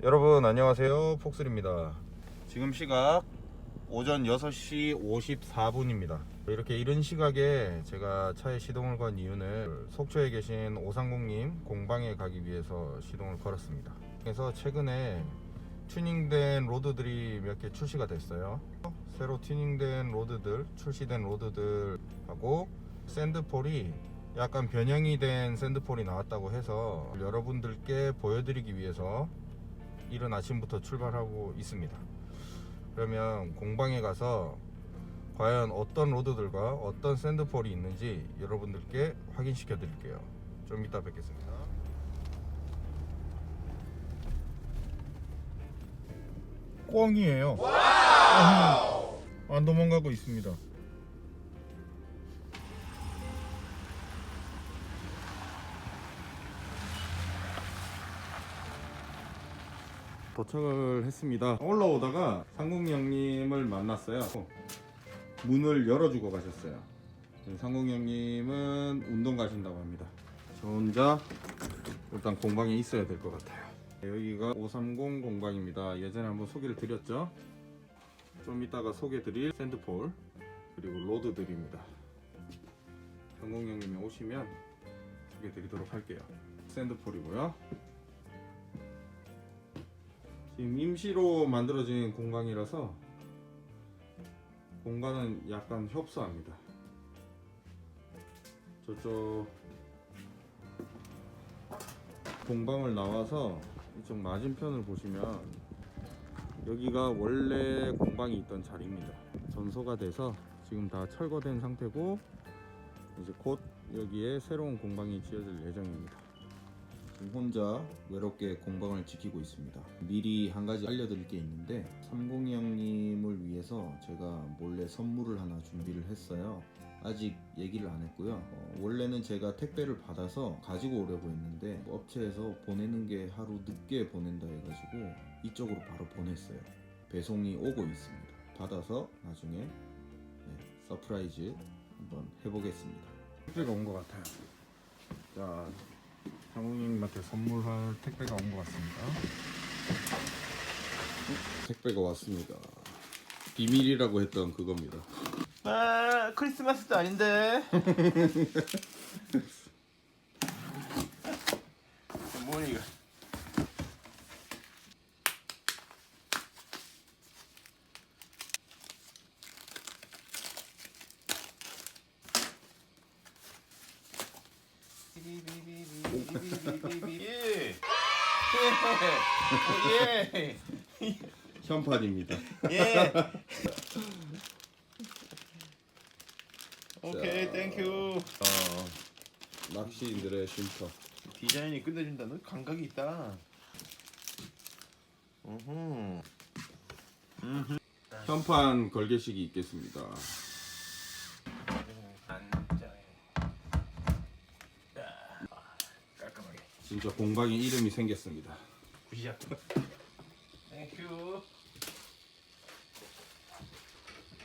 여러분 안녕하세요, 폭슬입니다. 지금 시각 오전 6시 54분입니다 이렇게 이른 시각에 제가 차에 시동을 건 이유는 속초에 계신 오상공님 공방에 가기 위해서 시동을 걸었습니다. 그래서 최근에 튜닝된 로드들이 몇 개 출시가 됐어요. 새로 튜닝된 로드들, 출시된 로드들하고 샌드폴이 약간 변형이 된 샌드폴이 나왔다고 해서 여러분들께 보여드리기 위해서 이른 아침부터 출발하고 있습니다. 그러면 공방에 가서 과연 어떤 로드들과 어떤 샌드폴이 있는지 여러분들께 확인시켜 드릴게요. 좀 이따 뵙겠습니다. 꽝이에요. 안 도망가고 있습니다. 도착을 했습니다. 올라오다가 상공이 형님을 만났어요. 문을 열어주고 가셨어요. 상공이 형님은 운동 가신다고 합니다. 저 혼자 일단 공방에 있어야 될 것 같아요. 여기가 530 공방입니다. 예전에 한번 소개를 드렸죠. 좀 이따가 소개 드릴 샌드폴 그리고 로드들입니다. 상공이 형님이 오시면 소개 드리도록 할게요. 샌드폴이고요. 지금 임시로 만들어진 공간이라서 공간은 약간 협소합니다. 저쪽 공방을 나와서 이쪽 맞은편을 보시면 여기가 원래 공방이 있던 자리입니다. 전소가 돼서 지금 다 철거된 상태고 이제 곧 여기에 새로운 공방이 지어질 예정입니다. 지금 혼자 외롭게 공방을 지키고 있습니다. 미리 한 가지 알려드릴 게 있는데 302 형님을 위해서 제가 몰래 선물을 하나 준비를 했어요. 아직 얘기를 안 했고요. 원래는 제가 택배를 받아서 가지고 오려고 했는데 업체에서 보내는 게 하루 늦게 보낸다 해가지고 이쪽으로 바로 보냈어요. 배송이 오고 있습니다. 받아서 나중에 서프라이즈 한번 해보겠습니다. 택배가 온 것 같아요. 자, 상공님한테 선물할 택배가 온 것 같습니다. 택배가 왔습니다. 비밀이라고 했던 그겁니다. 아, 크리스마스도 아닌데. 뭐야 이거? 예. 현판입니다. 예. 오케이, 땡큐. 낚시인들의 쉼터. 디자인이 끝내준다. 너 감각이 있다. 현판 걸개식이 있겠습니다. 깔끔하게. 진짜 공방에 이름이 생겼습니다. 굿이야. 땡큐.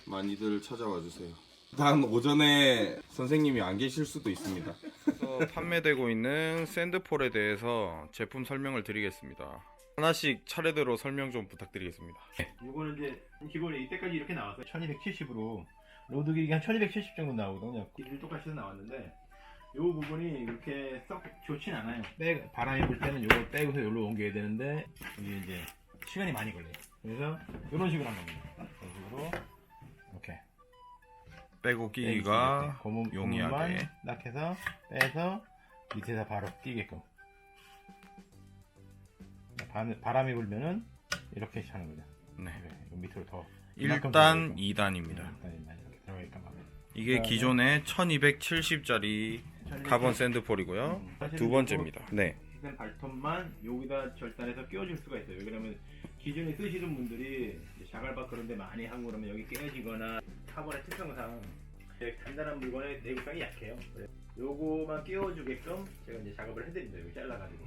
많이들 찾아와 주세요. 단 오전에 선생님이 안 계실 수도 있습니다. 그래서 판매되고 있는 샌드폴에 대해서 제품 설명을 드리겠습니다. 하나씩 차례대로 설명 좀 부탁드리겠습니다. 이거는 이제 기본에 이때까지 이렇게 나왔어요. 1270으로 로드 길이가 한 1270 정도 나오거든요. 길이 똑같이 나왔는데 이 부분이 이렇게 썩 좋진 않아요. 바람이 불 때는 이거 빼고서 여기로 옮겨야 되는데 이게 이제 시간이 많이 걸려요. 그래서 이런 식으로 한 겁니다. 이런 식으로 이렇게 빼고 끼기가 고무만 용이하게 딱 해서 빼서 밑에다 바로 끼게끔. 바람이 불면은 이렇게 하는 거죠. 네. 이거 밑으로 더 1단, 2단입니다. 이렇게 들어가게끔 하면. 이게 기존의 1270짜리 카본 샌드폴이고요. 두 번째입니다. 네. 시간 발톱만 여기다 절단해서 끼워줄 수가 있어요. 왜냐면 기존에 쓰시는 분들이 자갈박 그런데 많이 하고 그러면 여기 깨지거나 카본의 특성상 단단한 물건의 내구성이 약해요. 그래서 요거만 끼워주게끔 제가 이제 작업을 해드립니다. 여기 잘라가지고.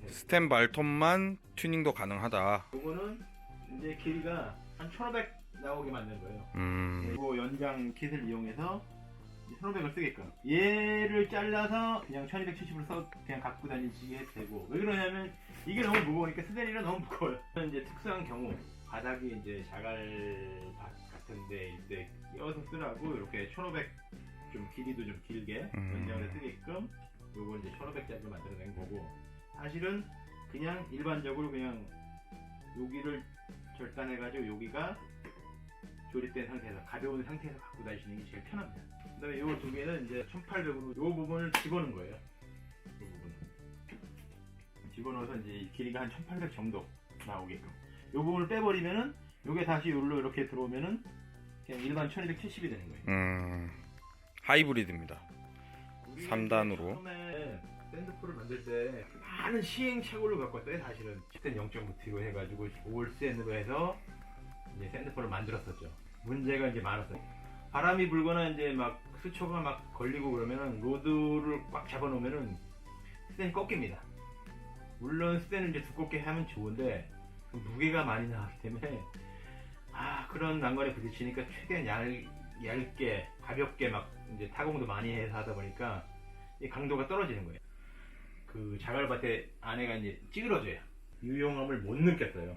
스템 발톱만 튜닝도 가능하다. 요거는 이제 길이가 한 1500 나오게 만든 거예요. 그리고 연장 킷을 이용해서 1500을 쓰게끔. 얘를 잘라서 그냥 1270을 써 그냥 갖고 다니시게 되고, 왜 그러냐면 이게 너무 무거우니까 스테리는 너무 무거워요. 이제 특수한 경우 바닥이 이제 자갈밭 같은데 이때 끼워서 쓰라고 이렇게 1500 좀 길이도 좀 길게 연장을 쓰게끔 요거 이제 1500짜리 만들어낸 거고, 사실은 그냥 일반적으로 그냥 여기를 절단해가지고 여기가 조립된 상태에서 가벼운 상태에서 갖고 다니시는 게 제일 편합니다. 그다음에 요 두 개는 이제 1800으로 요 부분을 집어넣은 거예요. 이 부분을 집어넣어서 이제 길이가 한 1800 정도 나오게끔. 요 부분을 빼버리면은 요게 다시 여기로 이렇게 들어오면은 그냥 일반 1270이 되는 거예요. 하이브리드입니다. 우리 3단으로. 처음에 샌드풀을 만들 때 많은 시행착오를 갖고 왔어요. 사실은 10대 0.5T로 해가지고 올센으로 해서 이제 샌드풀을 만들었었죠. 문제가 이제 많았어요. 바람이 불거나 이제 막 수초가 막 걸리고 그러면은 로드를 꽉 잡아놓으면은 스텐이 꺾입니다. 물론 스텐을 이제 두껍게 하면 좋은데 무게가 많이 나가기 때문에 그런 난관에 부딪히니까 최대한 얇게 가볍게 막 이제 타공도 많이 해서 하다 보니까 이 강도가 떨어지는 거예요. 그 자갈밭의 안에가 이제 찌그러져요. 유용함을 못 느꼈어요.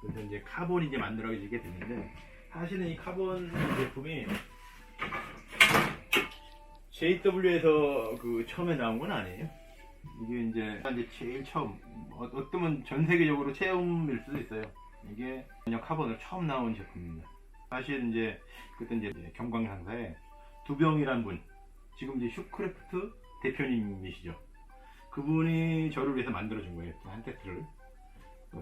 그래서 이제 카본이 이제 만들어지게 되는데, 사실은 이 카본 제품이 JW에서 그 처음에 나온 건 아니에요. 이게 이제 제일 처음, 어쩌면 전 세계적으로 처음일 수도 있어요. 이게 그냥 카본으로 처음 나온 제품입니다. 사실 이제 그때 이제 경광상사에 두병이란 분, 지금 이제 슈크래프트 대표님이시죠. 그분이 저를 위해서 만들어준 거예요. 한 세트를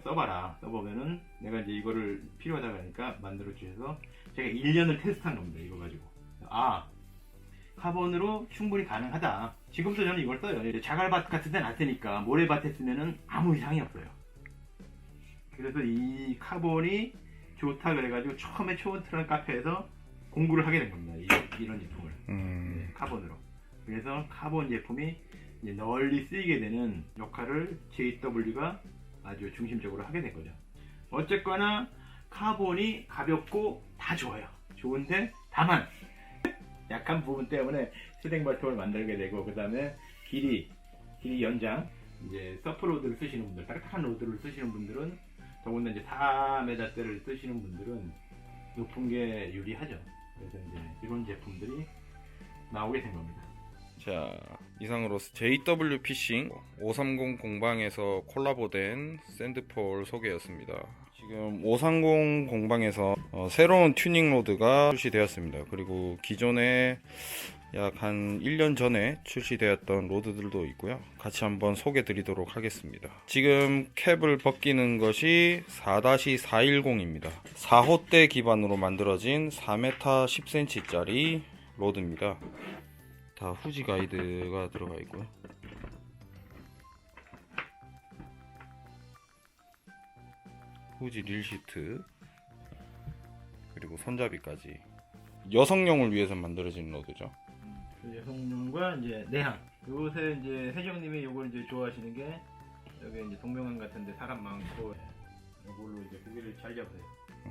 써봐라. 써보면은 내가 이제 이거를 필요하다고 하니까 만들어주셔서 제가 1년을 테스트한 겁니다. 이거 가지고. 카본으로 충분히 가능하다. 지금도 저는 이걸 써요. 이제 자갈밭 같은 데는 안 쓰니까 모래밭에 쓰면은 아무 이상이 없어요. 그래서 이 카본이 좋다 그래가지고 처음에 초원트라는 카페에서 공부를 하게 된 겁니다. 이런 제품을. 네, 카본으로. 그래서 카본 제품이 이제 널리 쓰이게 되는 역할을 JW가 아주 중심적으로 하게 된 거죠. 어쨌거나 카본이 가볍고 다 좋아요. 좋은데 다만 약한 부분 때문에 스댕 발톱을 만들게 되고, 그 다음에 길이 연장, 이제 서프 로드를 쓰시는 분들, 딱딱한 로드를 쓰시는 분들은, 더군다나 이제 4m대를 쓰시는 분들은 높은 게 유리하죠. 그래서 이제 이런 제품들이 나오게 된 겁니다. 자, 이상으로 JW 피싱 530 공방에서 콜라보된 샌드폴 소개였습니다. 지금 530 공방에서 새로운 튜닝 로드가 출시되었습니다. 그리고 기존에 약 한 1년 전에 출시되었던 로드들도 있고요. 같이 한번 소개 드리도록 하겠습니다. 지금 캡을 벗기는 것이 4-410입니다. 4호대 기반으로 만들어진 4m 10cm 짜리 로드입니다. 다 후지 가이드가 들어가 있고요. 후지 릴 시트, 그리고 손잡이까지 여성용을 위해서 만들어진 로드죠. 여성용과 이제 내항. 요새 이제 회장님이 요걸 이제 좋아하시는 게, 여기 이제 동명항 같은데 사람 많고 이걸로 이제 고기를 잘 잡으세요.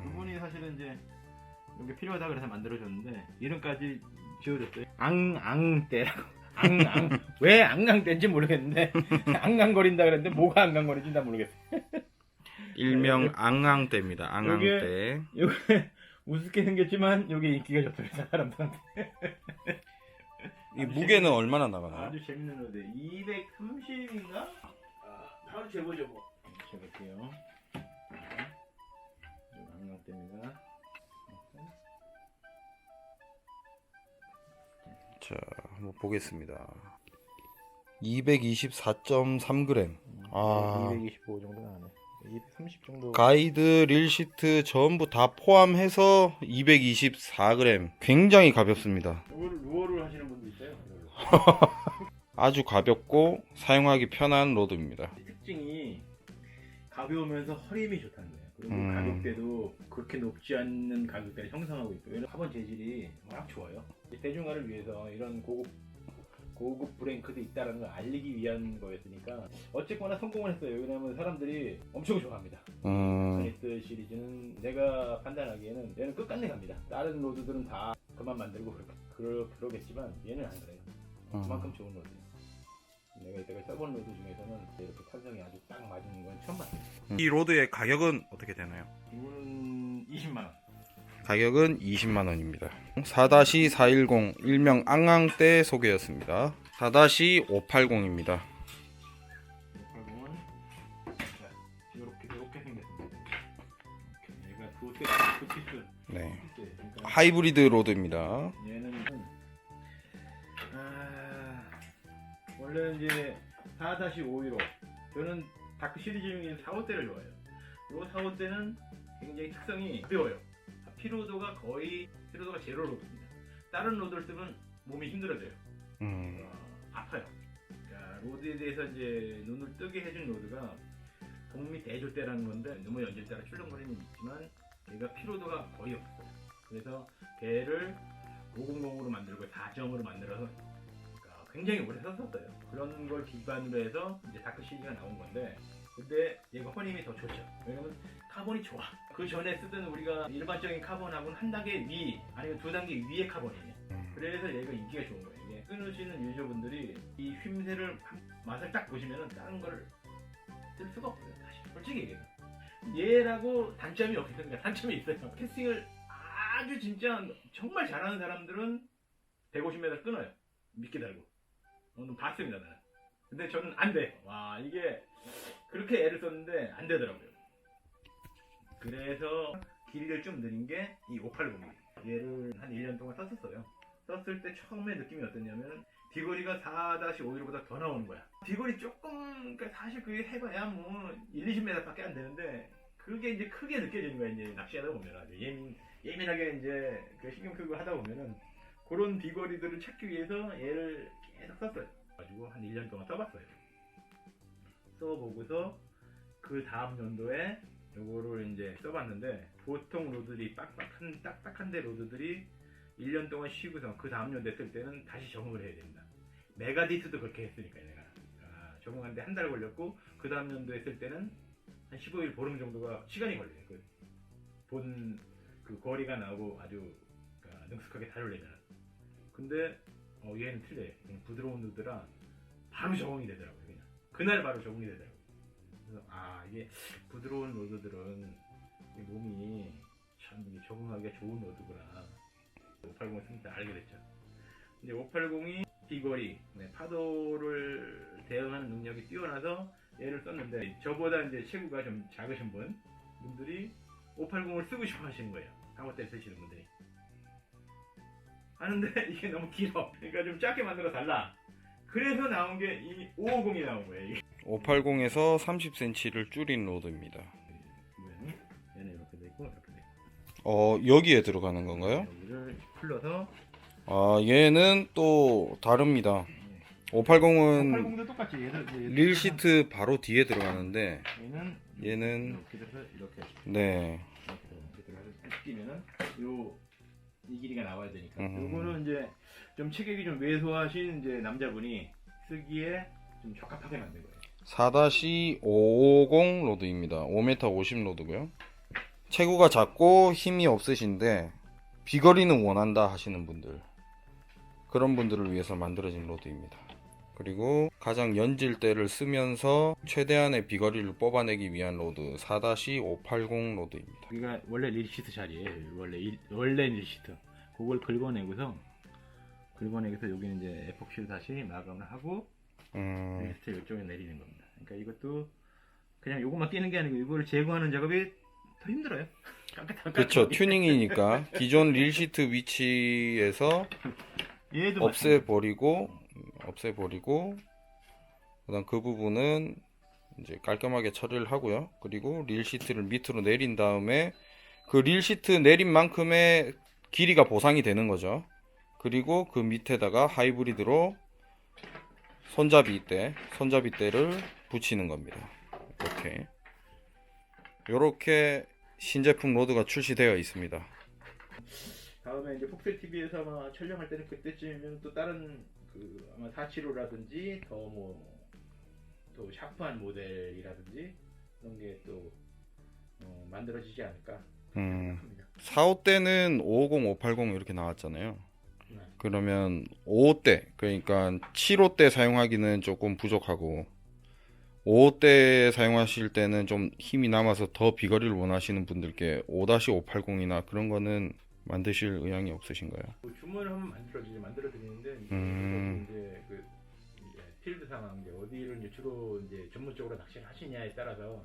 그분이 사실은 이제 이게 필요하다 그래서 만들어줬는데 이름까지 지어줬어요. 앙앙대라고. 앙앙. 왜 앙앙대인지 모르겠는데 앙앙거린다 그랬는데 뭐가 앙앙거리는지 난 모르겠어. 일명 앙앙대입니다. 앙앙대. 요게 우습게 생겼지만 요게 인기가 좋더라고요, 사람들한테. 이 무게는 얼마나 나가나요? 아주 재밌는 노래. 230인가? 한번 재보죠 뭐. 재볼게요. 앙앙대입니다. 자, 한번 보겠습니다. 224.3g. 225 정도 나네. 230 정도. 가이드, 릴시트 전부 다 포함해서 224g. 굉장히 가볍습니다. 이거를 루어를 하시는 분도 있어요. 아주 가볍고 사용하기 편한 로드입니다. 특징이 가벼우면서 허림이 좋다는 거예요. 그리고 가격대도 그렇게 높지 않는 가격대를 형성하고 있고, 왜냐면 카본 재질이 워낙 좋아요. 대중화를 위해서 이런 고급 브랭크도 있다는 걸 알리기 위한 거였으니까 어쨌거나 성공을 했어요. 왜냐면 사람들이 엄청 좋아합니다. 아니스 시리즈는 내가 판단하기에는 얘는 끝까지 갑니다. 다른 로드들은 다 그만 만들고 그러겠지만 얘는 안 그래요. 그만큼 좋은 로드예요. 내가 이때까지 써본 로드 중에서는 이렇게 탄성이 아주 딱 이 로드의 가격은 어떻게 되나요? 이거는 20만 원. 가격은 20만 원입니다. 4-410 일명 앙앙대 소개였습니다. 4-580입니다. 580은 이렇게 생겼습니다. 얘가 두 피스. 네. 그러니까 하이브리드 로드입니다. 얘는 원래 이제 4-515 저는 다크 시리즈 중에 4호대를 좋아해요. 이 4호대는 굉장히 특성이 가벼워요. 피로도가 제로 로드입니다. 다른 로드를 쓰면 몸이 힘들어져요. 아파요. 그러니까 로드에 대해서 이제 눈을 뜨게 해준 로드가 동미 대조대라는 건데 너무 연질대라 출렁거리는 있지만 얘가 피로도가 거의 없어요. 그래서 걔를 500으로 만들고 4점으로 만들어서 굉장히 오래 썼었어요. 그런 걸 기반으로 해서 이제 다크 시리즈가 나온 건데, 근데 얘가 혼임이 더 좋죠. 왜냐면 카본이 좋아. 그 전에 쓰던 우리가 일반적인 카본하고는 한 단계 위 아니면 두 단계 위의 카본이에요. 그래서 얘가 인기가 좋은 거예요. 이게 끊으시는 유저분들이 이 휘임새를 맛을 딱 보시면은 다른 거를 쓸 수가 없어요. 사실 솔직히 얘기해요. 얘라고 단점이 없으니까 단점이 있어요. 캐스팅을 아주 진짜 정말 잘하는 사람들은 150m 끊어요. 미끼 달고. 봤습니다 나는. 근데 저는 안 돼. 와 이게 그렇게 애를 썼는데 안 되더라고요. 그래서 길이를 좀 늘린 게 이 580이에요. 얘를 한 1년 동안 썼었어요. 썼을 때 처음에 느낌이 어땠냐면 비거리가 4-515보다 더 나오는 거야. 비거리 조금 그러니까 사실 그게 해봐야 뭐 1-20m밖에 안 되는데 그게 이제 크게 느껴지는 거야. 이제 낚시하다 보면 아주 예민하게 이제 그 신경 쓰고 하다 보면은 그런 비거리들을 찾기 위해서 얘를 계속 썼어요. 가지고 한 1년 동안 써봤어요. 써보고서 그 다음 연도에 요거를 이제 써봤는데 보통 로드들이 딱딱한데 로드들이 1년 동안 쉬고서 그 다음 연도에 쓸 때는 다시 적응을 해야 됩니다. 메가디스도 그렇게 했으니까 내가 적응하는데 한 달 걸렸고 그 다음 연도에 쓸 때는 한 15일 보름 정도가 시간이 걸려요. 그 거리가 나오고 아주 능숙하게 다루려면. 근데 얘는 틀려요. 그냥 부드러운 로드라 바로 적응이 되더라고요. 그냥 그날 바로 적응이 되더라고요. 그래서 이게 부드러운 로드들은 몸이 참 이게 적응하기가 좋은 로드구나. 580을 쓰면서 알게 됐죠. 근데 580이 비거리, 파도를 대응하는 능력이 뛰어나서 얘를 썼는데 저보다 이제 체구가 좀 작으신 분들이 580을 쓰고 싶어 하시는 거예요. 4호대 쓰시는 분들이. 하는데 이게 너무 길어. 그러니까 좀 작게 만들어 달라. 그래서 나온 게 이 550이 나온 거예요. 580에서 30cm를 줄인 로드입니다. 얘는 이렇게 되고 이렇게 되고. 여기에 들어가는 건가요? 여기를 풀러서. 얘는 또 다릅니다. 580은 580도 똑같이 릴 시트 바로 뒤에 들어가는데 얘는 이렇게 돼서 이렇게. 네. 이렇게 들어가서 끼면은 이 길이가 나와야 되니까. 요거는 이제 좀 체격이 좀 왜소하신 이제 남자분이 쓰기에 좀 적합하게 만든 거예요. 4-550 로드입니다. 5m 50 로드고요. 체구가 작고 힘이 없으신데 비거리는 원한다 하시는 분들, 그런 분들을 위해서 만들어진 로드입니다. 그리고 가장 연질대를 쓰면서 최대한의 비거리를 뽑아내기 위한 로드 4-580 로드입니다. 여기가 원래 릴시트 자리예요. 원래 릴시트. 그걸 긁어내고서 여기는 이제 에폭시를 다시 마감을 하고 릴시트 이쪽에 내리는 겁니다. 그러니까 이것도 그냥 요것만 끼는 게 아니고 이걸 제거하는 작업이 더 힘들어요. 그렇죠. 튜닝이니까 기존 릴시트 위치에서 없애버리고 그다음 그 부분은 이제 깔끔하게 처리를 하고요. 그리고 릴시트를 밑으로 내린 다음에 그 릴시트 내린 만큼의 길이가 보상이 되는 거죠. 그리고 그 밑에다가 하이브리드로 손잡이대를 붙이는 겁니다. 이렇게 신제품 로드가 출시되어 있습니다. 다음에 이제 폭셀 TV에서 아마 촬영할 때는 그때쯤이면 또 다른 아마 475라든지 더 샤프한 모델이라든지 그런 게 또 만들어지지 않을까 생각합니다. 4호 때는 550, 580 이렇게 나왔잖아요. 그러면 5호 때, 그러니까 7호 때 사용하기는 조금 부족하고 5대 사용하실 때는 좀 힘이 남아서 더 비거리를 원하시는 분들께 5-580이나 그런 거는 만드실 의향이 없으신가요? 주문을 하면 만들어 드리는데 이제 그 이제 필드 상황 이제 어디를 이제 주로 이제 전문적으로 낚시를 하시냐에 따라서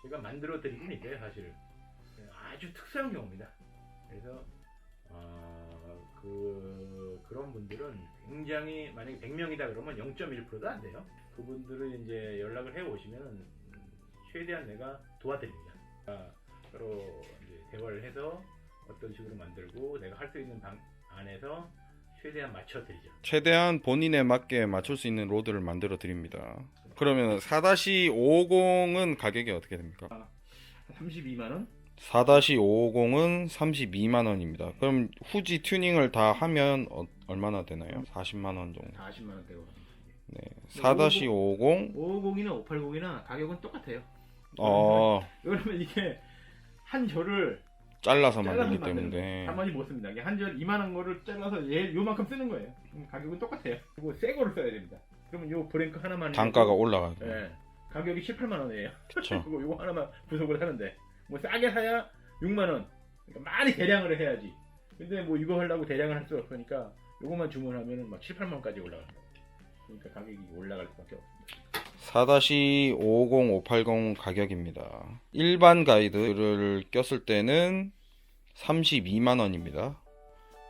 제가 만들어 드리긴 있어요 사실. 아주 특수한 경우입니다. 그래서 그런 분들은 굉장히 만약에 100명이다 그러면 0.1%도 안 돼요. 그분들은 이제 연락을 해 오시면 최대한 내가 도와드립니다. 서로 이제 대화를 해서 어떤 식으로 만들고 내가 할 수 있는 방 안에서 최대한 맞춰드리죠. 최대한 본인에 맞게 맞출 수 있는 로드를 만들어 드립니다. 그러면 4-550은 가격이 어떻게 됩니까? 32만원? 4-550은 32만원입니다. 그럼 후지 튜닝을 다 하면 얼마나 되나요? 40만원 정도. 40만원 대고. 네. 4-550 550이나 580이나 가격은 똑같아요. 왜냐면 이게 한 절을 잘라서 잘라서 만들기 만드는 때문에 가만히 못 씁니다. 이게 한 절 이만한 거를 잘라서 요만큼 쓰는 거예요. 그럼 가격은 똑같아요. 그리고 새 거를 써야 됩니다. 그러면 요 브랭크 하나만 단가가 해도, 올라가요. 예, 가격이 18만 원이에요. 그렇죠. 그리고 요거 하나만 부속을 하는데 뭐 싸게 사야 6만 원. 그러니까 많이 대량을 해야지. 근데 뭐 이거 하려고 대량을 할 수 없으니까 요것만 주문하면은 막 7, 8만 원까지 올라갑니다. 그러니까 가격이 올라갈 수밖에 없습니다. 4-550, 580 가격입니다. 일반 가이드를 꼈을 때는 32만원입니다.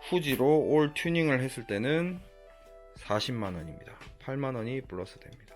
후지로 올 튜닝을 했을 때는 40만원입니다. 8만원이 플러스 됩니다.